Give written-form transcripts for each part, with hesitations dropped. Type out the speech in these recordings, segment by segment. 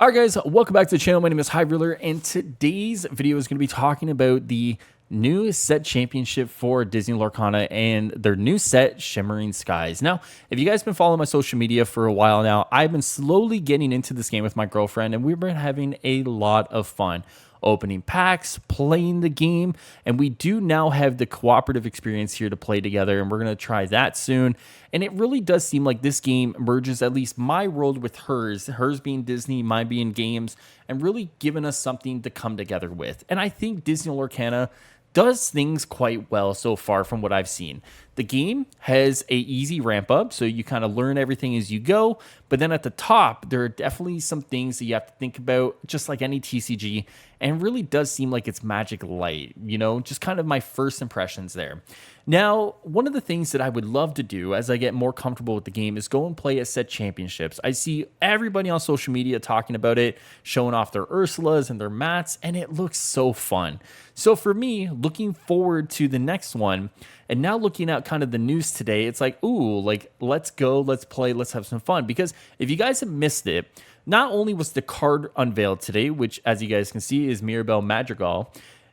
All right, guys, welcome back to the channel. My name is Highruler, and today's video is going to be talking about the new set championship for Disney Lorcana and their new set, Shimmering Skies. Now, if you guys been following my social media for a while now, I've been slowly getting into this game with my girlfriend, and we've been having a lot of fun opening packs, playing the game, and we do now have the cooperative experience here to play together, and we're going to try that soon. And it really does seem like this game merges at least my world with hers being Disney, mine being games, and really giving us something to come together with. And I think Disney Lorcana does things quite well so far from what I've seen. The game has a easy ramp up, so you kind of learn everything as you go, but then at the top, there are definitely some things that you have to think about, just like any TCG, and really does seem like it's magic light, just kind of my first impressions there. Now, one of the things that I would love to do as I get more comfortable with the game is go and play at set championships. I see everybody on social media talking about it, showing off their Ursulas and their mats, and it looks so fun. So for me, looking forward to the next one, and now looking at kind of the news today, it's like, ooh, like, let's go, let's play, let's have some fun. Because if you guys have missed it, not only was the card unveiled today, which as you guys can see is Mirabelle Madrigal,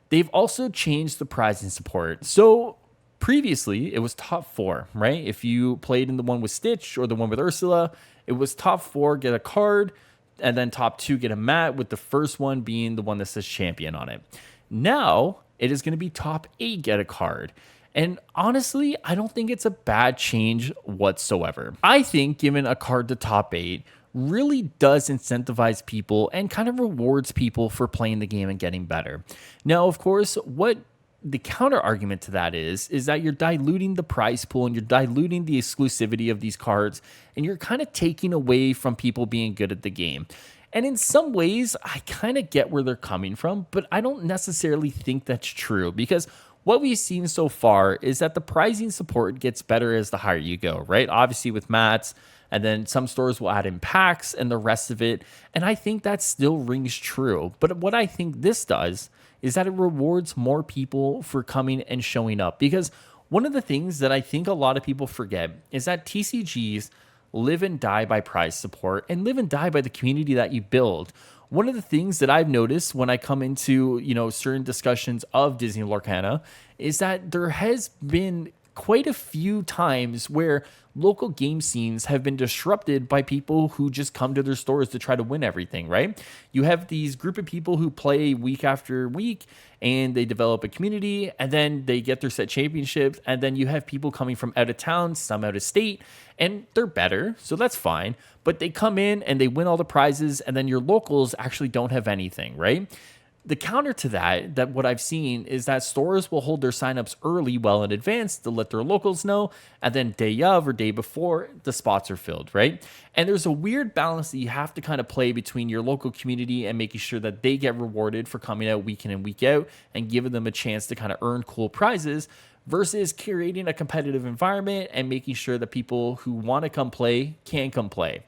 they've also changed the prizing support. So previously, it was top four, right? If you played in the one with Stitch or the one with Ursula, it was top four, get a card, and then top two, get a mat, with the first one being the one that says champion on it. Now, it is going to be top eight, get a card. And honestly, I don't think it's a bad change whatsoever. I think giving a card to top eight really does incentivize people and kind of rewards people for playing the game and getting better. Now, of course, what the counter argument to that is that you're diluting the prize pool and you're diluting the exclusivity of these cards, and you're kind of taking away from people being good at the game. And in some ways, I kind of get where they're coming from, but I don't necessarily think that's true, because what we've seen so far is that the pricing support gets better as the higher you go, right? Obviously with mats, and then some stores will add in packs and the rest of it. And I think that still rings true. But what I think this does is that it rewards more people for coming and showing up. Because one of the things that I think a lot of people forget is that TCGs live and die by prize support and live and die by the community that you build. One of the things that I've noticed when I come into, certain discussions of Disney Lorcana is that there has been quite a few times where local game scenes have been disrupted by people who just come to their stores to try to win everything, right? You have these group of people who play week after week, and they develop a community, and then they get their set championships, and then you have people coming from out of town, some out of state, and they're better, so that's fine, but they come in and they win all the prizes, and then your locals actually don't have anything, right? The counter to that what I've seen is that stores will hold their signups early, well in advance, to let their locals know, and then day of or day before, the spots are filled, right? And there's a weird balance that you have to kind of play between your local community and making sure that they get rewarded for coming out week in and week out and giving them a chance to kind of earn cool prizes, versus creating a competitive environment and making sure that people who want to come play can come play.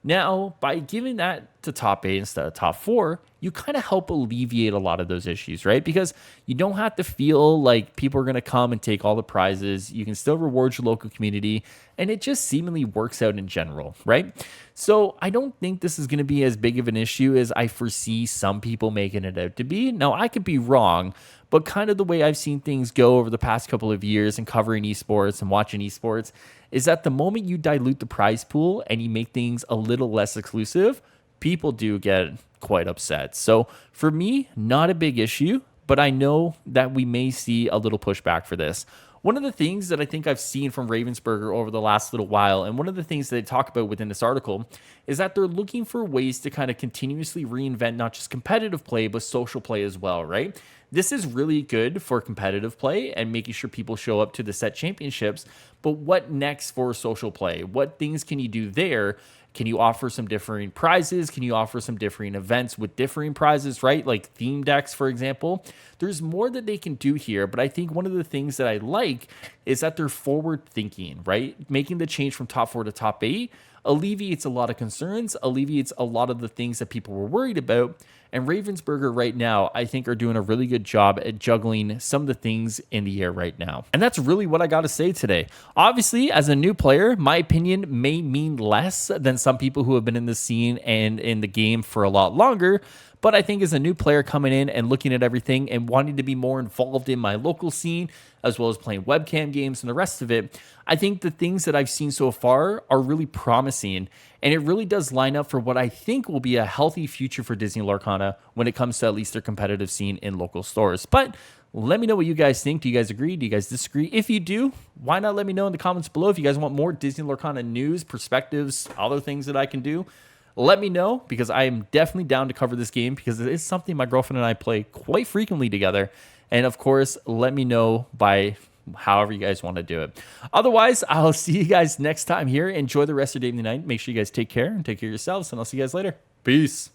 Now, by giving that to top eight instead of top four, you kind of help alleviate a lot of those issues, right? Because you don't have to feel like people are going to come and take all the prizes. You can still reward your local community, and it just seemingly works out in general, right? So I don't think this is going to be as big of an issue as I foresee some people making it out to be. Now, I could be wrong, but kind of the way I've seen things go over the past couple of years and covering esports and watching esports is that the moment you dilute the prize pool and you make things a little less exclusive, people do get quite upset. So for me, not a big issue, but I know that we may see a little pushback for this. One of the things that I think I've seen from Ravensburger over the last little while, and one of the things that they talk about within this article, is that they're looking for ways to kind of continuously reinvent not just competitive play, but social play as well, right? This is really good for competitive play and making sure people show up to the set championships. But what next for social play? What things can you do there? Can you offer some differing prizes? Can you offer some differing events with differing prizes, right? Like theme decks, for example. There's more that they can do here, but I think one of the things that I like is that they're forward thinking, right? Making the change from top four to top eight alleviates a lot of concerns, alleviates a lot of the things that people were worried about, And Ravensburger right now, I think, are doing a really good job at juggling some of the things in the air right now. And that's really what I got to say today. Obviously, as a new player, my opinion may mean less than some people who have been in the scene and in the game for a lot longer. But I think as a new player coming in and looking at everything and wanting to be more involved in my local scene, as well as playing webcam games and the rest of it, I think the things that I've seen so far are really promising. And it really does line up for what I think will be a healthy future for Disney Lorcana when it comes to at least their competitive scene in local stores. But let me know what you guys think. Do you guys agree? Do you guys disagree? If you do, why not let me know in the comments below. If you guys want more Disney Lorcana news, perspectives, other things that I can do, let me know, because I am definitely down to cover this game because it is something my girlfriend and I play quite frequently together. And of course, let me know by however you guys want to do it. Otherwise, I'll see you guys next time here. Enjoy the rest of your day and night. Make sure you guys take care and take care of yourselves, and I'll see you guys later. Peace.